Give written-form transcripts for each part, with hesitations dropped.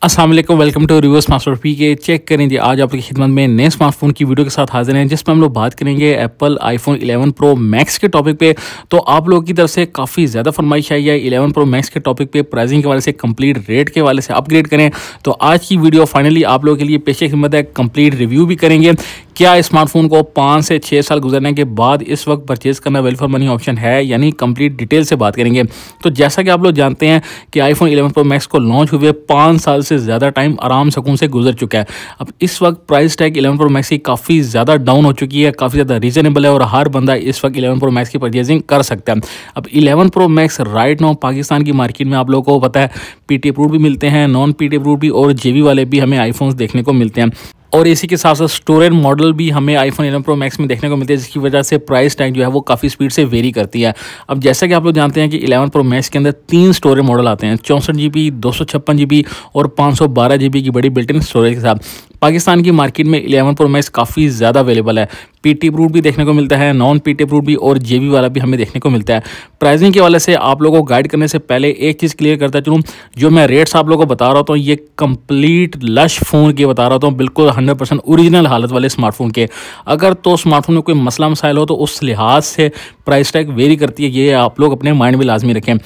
अस्सलाम वालेकुम, welcome to review smartphone P K. Check करें जी, आज आपकी खिदमत में नए स्मार्टफोन की वीडियो के साथ हाजिर हैं, जिसमें हम लोग बात करेंगे एप्पल आईफोन 11 प्रो मैक्स के टॉपिक पे। तो आप लोगों की तरफ से काफ़ी ज़्यादा फरमाइश आई है 11 प्रो मैक्स के टॉपिक पे, प्राइसिंग के वाले से, कंप्लीट रेट के वाले से अपग्रेड करें। तो आज की वीडियो फाइनली आप लोगों के लिए पेश खिदमत है। कंप्लीट रिव्यू भी करेंगे, क्या स्मार्टफोन को 5 से 6 साल गुजरने के बाद इस वक्त परचेज़ करना वैल्यू फॉर मनी ऑप्शन है, यानी कंप्लीट डिटेल से बात करेंगे। तो जैसा कि आप लोग जानते हैं कि आईफोन 11 प्रो मैक्स को लॉन्च हुए 5 साल से ज़्यादा टाइम आराम सुकून से गुजर चुका है। अब इस वक्त प्राइस टैग 11 प्रो मैक्स की काफ़ी ज़्यादा डाउन हो चुकी है, काफ़ी ज़्यादा रीजनेबल है और हर बंदा इस वक्त 11 प्रो मैक्स की परचेजिंग कर सकता है। अब 11 pro max right now Pakistan की मार्केट में आप लोगों को पता है पीटी अप्रूव्ड भी मिलते हैं, नॉन पीटी अप्रूव्ड भी, और जेबी वाले भी हमें आईफोन्स देखने को मिलते हैं। और इसी के साथ साथ स्टोरेज मॉडल भी हमें आईफोन 11 प्रो मैक्स में देखने को मिलते हैं, जिसकी वजह से प्राइस टैग जो है वो काफ़ी स्पीड से वेरी करती है। अब जैसा कि आप लोग जानते हैं कि 11 प्रो मैक्स के अंदर 3 स्टोरेज मॉडल आते हैं, 64 GB, 256 GB और 512 GB की बड़ी बिल्ट इन स्टोरेज के साथ। पाकिस्तान की मार्केट में 11 प्रो मैक्स काफ़ी ज़्यादा अवेलेबल है, पीटी अप्रूव्ड भी देखने को मिलता है, नॉन पीटी अप्रूव्ड भी और जेबी वाला भी हमें देखने को मिलता है। प्राइसिंग के वाले से आप लोगों को गाइड करने से पहले एक चीज़ क्लियर करता चलूँ, जो मैं रेट्स आप लोगों को बता रहा हूँ ये कंप्लीट लश फ़ोन के बता रहा हूँ, बिल्कुल 100% ओरिजिनल हालत वाले स्मार्टफोन के। अगर तो स्मार्टफोन में कोई मसला मसाइल हो तो उस लिहाज से प्राइस टैग वेरी करती है, ये आप लोग अपने माइंड में लाजमी रखें।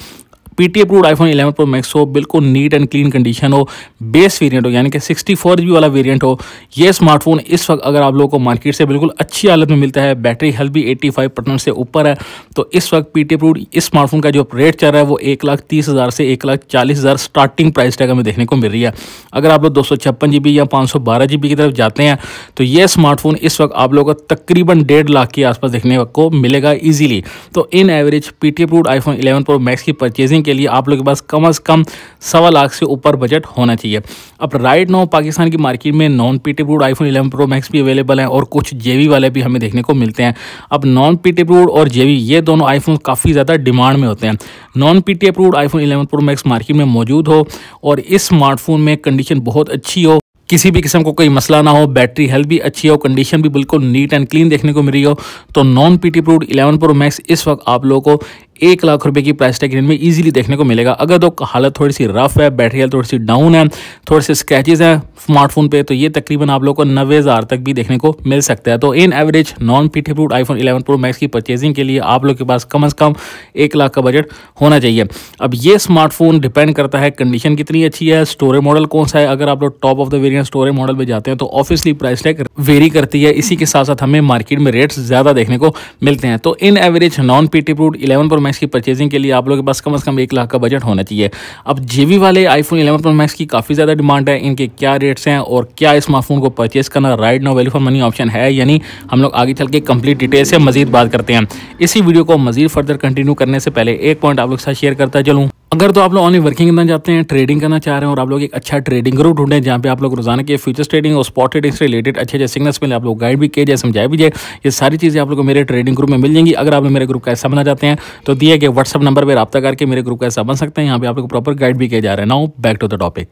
PT approved iPhone 11 pro max हो, बिल्कुल नीट एंड क्लीन कंडीशन हो, बेस वेरिएंट हो यानी कि 64 GB वाला वेरिएंट हो, ये स्मार्टफोन इस वक्त अगर आप लोगों को मार्केट से बिल्कुल अच्छी हालत में मिलता है, बैटरी हेल्थ भी 85% से ऊपर है। तो इस वक्त पीटी अप्रूव्ड इस स्मार्टफोन का जो रेट चल रहा है वो 1,30,000 से 1,40,000 स्टार्टिंग प्राइस टैग हमें देखने को मिल रही है। अगर आप लोग 256 GB या 512 GB की तरफ जाते हैं तो ये स्मार्टफोन इस वक्त आप लोगों को तकरीबन 1.5 लाख के आसपास देखने को मिलेगा ईजिली। तो इन average PT approved iPhone 11 pro max की परचेजिंग के लिए आप लोगों के पास कम से कम 1.25 लाख से ऊपर बजट होना चाहिए। अब राइट नाउ पाकिस्तान की मार्केट में non PT approved iPhone 11 pro max भी अवेलेबल हैं और कुछ जेबी वाले भी हमें देखने को मिलते हैं। अब नॉन पीटी अप्रूव्ड और जेबी ये दोनों आईफोन काफ़ी ज़्यादा डिमांड में होते हैं। Non PT approved iPhone 11 pro max market में मौजूद हो और इस स्मार्टफोन में कंडीशन बहुत अच्छी हो, किसी भी किस्म को कोई मसला ना हो, बैटरी हेल्थ भी अच्छी हो, कंडीशन भी बिल्कुल नीट एंड क्लीन देखने को मिल रही हो, तो non PT approved 11 pro max इस वक्त आप लोगों को 1 लाख रुपए की प्राइस टैग रेंज में इजीली देखने को मिलेगा। अगर तो हालत थोड़ी सी रफ है, बैटरी हेल्थ थोड़ी सी डाउन है, थोड़े से स्क्रैचेस हैं स्मार्टफोन पे, तो ये तकरीबन आप लोगों को 90,000 तक भी देखने को मिल सकता है। तो इन average non PT approved iPhone 11 pro max की परचेजिंग के लिए आप लोग के पास कम से कम 1 लाख का बजट होना चाहिए। अब ये स्मार्टफोन डिपेंड करता है कंडीशन कितनी अच्छी है, स्टोरेज मॉडल कौन सा है। अगर आप लोग top of the variant storage model में जाते हैं तो ऑब्वियसली प्राइस टैग वेरी करती है, इसी के साथ साथ हमें मार्केट में रेट्स ज़्यादा देखने को मिलते हैं। तो इन average non PT approved 11 pro max की परचेजिंग के लिए आप लोगों के पास कम से कम 1 लाख का बजट होना चाहिए। अब जेबी वाले आईफोन 11 प्रो मैक्स की काफ़ी ज़्यादा डिमांड है, इनके क्या रेट्स हैं और क्या स्मार्टफोन को परचेस करना right now value for money option है, यानी हम लोग आगे चल के कंप्लीट डिटेल से मजीद बात करते हैं। इसी वीडियो को मजीद फर्दर कंटिन्यू करने से पहले एक पॉइंट आप लोग के साथ शेयर करता चलूँ। अगर तो आप लोग ऑनलाइन वर्किंग करना चाहते हैं, ट्रेडिंग करना चाह रहे हैं और आप लोग एक अच्छा ट्रेडिंग ग्रुप ढूंढें जहाँ पे आप लोग रोजाना के फ्यूचर्स ट्रेडिंग और स्पॉट ट्रेडिंग से रिलेटेड अच्छे सिग्नल्स मिले, आप लोग गाइड भी किए जाए, समझाए भी जाए, ये सारी चीज़ें आप लोग को मेरे ट्रेडिंग ग्रुप में मिल जाएंगी। अगर आप मेरे ग्रुप का हिस्सा बनना चाहते हैं तो दिए गए व्हाट्सअप नंबर पर रब्ता करके मेरे ग्रुप का हिस्सा बन सकते हैं। यहाँ पे आप लोग प्रॉपर गाइड भी किए जा रहे हैं। Now back to the topic.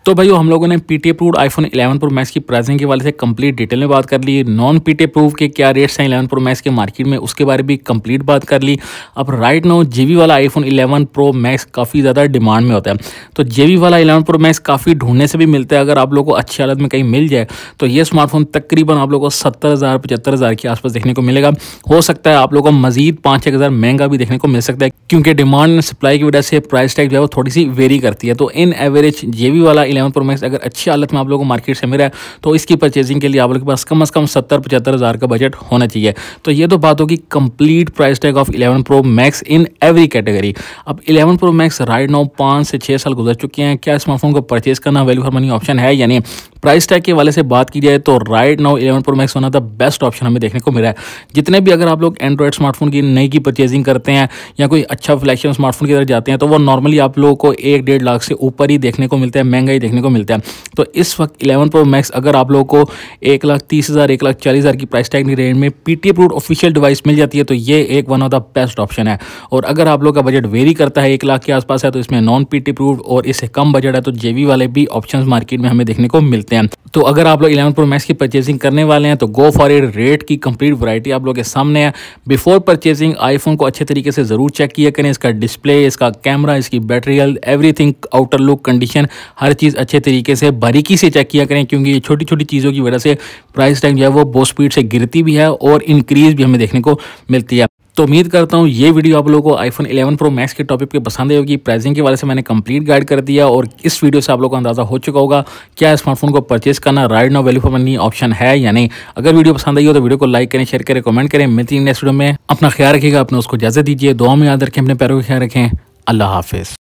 तो भाइयों, हम लोगों ने PTA approved iPhone 11 pro max की प्राइसिंग के वाले से कंप्लीट डिटेल में बात कर ली। नॉन पीटी अप्रूव के क्या रेट्स हैं 11 प्रो मैक्स के मार्केट में, उसके बारे में भी कंप्लीट बात कर ली। अब राइट नाउ जेबी वाला आईफोन 11 प्रो मैक्स काफ़ी ज़्यादा डिमांड में होता है, तो जेबी वाला 11 प्रो मैक्स काफ़ी ढूंढने से भी मिलता है। अगर आप लोगों को अच्छी हालत में कहीं मिल जाए तो ये स्मार्टफोन तकरीबन आप लोगों को 70,000 75,000 के आसपास देखने को मिलेगा। हो सकता है आप लोगों को मजीद 5-6 हज़ार महंगा भी देखने को मिल सकता है, क्योंकि डिमांड एंड सप्लाई की वजह से प्राइस टैग जो है वो थोड़ी सी वेरी करती है। तो इन एवरेज जेबी वाला 11 प्रो मैक्स अगर अच्छी हालत में आप लोगों को मार्केट से मिल रहा है तो इसकी परचेजिंग के लिए आप लोगों के पास कम से कम 70-75 हज़ार का बजट होना चाहिए। तो ये तो बात होगी complete price tag of 11 pro max in every category. अब 11 प्रो मैक्स राइट नाउ 5 से 6 साल गुजर चुके हैं, क्या स्मार्टफोन को परचेज करना वैल्यू फॉर मनी ऑप्शन है, यानी प्राइस टैग के वाले से बात की जाए तो राइट नाउ 11 प्रो मैक्स होना द बेस्ट ऑप्शन हमें देखने को मिला है। जितने भी अगर आप लोग एंड्रॉइड स्मार्टफोन की नई की परचेजिंग करते हैं या कोई अच्छा फ्लैगशिप स्मार्टफोन की तरफ जाते हैं तो वो नॉर्मली आप लोगों को 1-1.5 लाख से ऊपर ही देखने को मिलता है, महंगा ही देखने को मिलता है। तो इस वक्त 11 प्रो मैक्स अगर आप लोगों को 1,30,000 1,40,000 की प्राइस टैग की रेंज में पीटी अप्रूव्ड ऑफिशियल डिवाइस मिल जाती है तो ये एक one of the best option है। और अगर आप लोग का बजट वेरी करता है 1 लाख के आसपास है तो इसमें नॉन पीटी अप्रूव्ड और इससे कम बजट है तो जेबी वाले भी ऑप्शंस मार्केट में हमें देखने को मिलते हैं। तो अगर आप लोग 11 प्रो मैक्स की परचेजिंग करने वाले हैं तो गो फॉर इट। रेट की कंप्लीट वैरायटी आप लोगों के सामने है। बिफोर परचेजिंग आईफोन को अच्छे तरीके से ज़रूर चेक किया करें, इसका डिस्प्ले, इसका कैमरा, इसकी battery health, everything, outer look, condition, हर चीज़ चीज़ अच्छे तरीके से बारीकी से चेक किया करें, क्योंकि ये छोटी छोटी चीज़ों की वजह से प्राइस टैग जो है वो बहुत स्पीड से गिरती भी है और इंक्रीज़ भी हमें देखने को मिलती है। तो उम्मीद करता हूँ ये वीडियो आप लोगों को आईफोन 11 प्रो मैक्स के टॉपिक पे पसंद आई होगी। प्राइसिंग के वाले से मैंने कंप्लीट गाइड कर दिया और इस वीडियो से आप लोगों को अंदाज़ा हो चुका होगा क्या स्मार्टफोन को परचेस करना right now value for money option है या नहीं। अगर वीडियो पसंद आई हो तो वीडियो को लाइक करें, शेयर करें, कमेंट करें। मिलती है नेक्स्ट वीडियो में। अपना ख्याल रखिएगा, अपने उसको इजाज़त दीजिए, दुआ में याद रखें, अपने पैरों का ख्याल रखें। अल्लाह हाफिज़।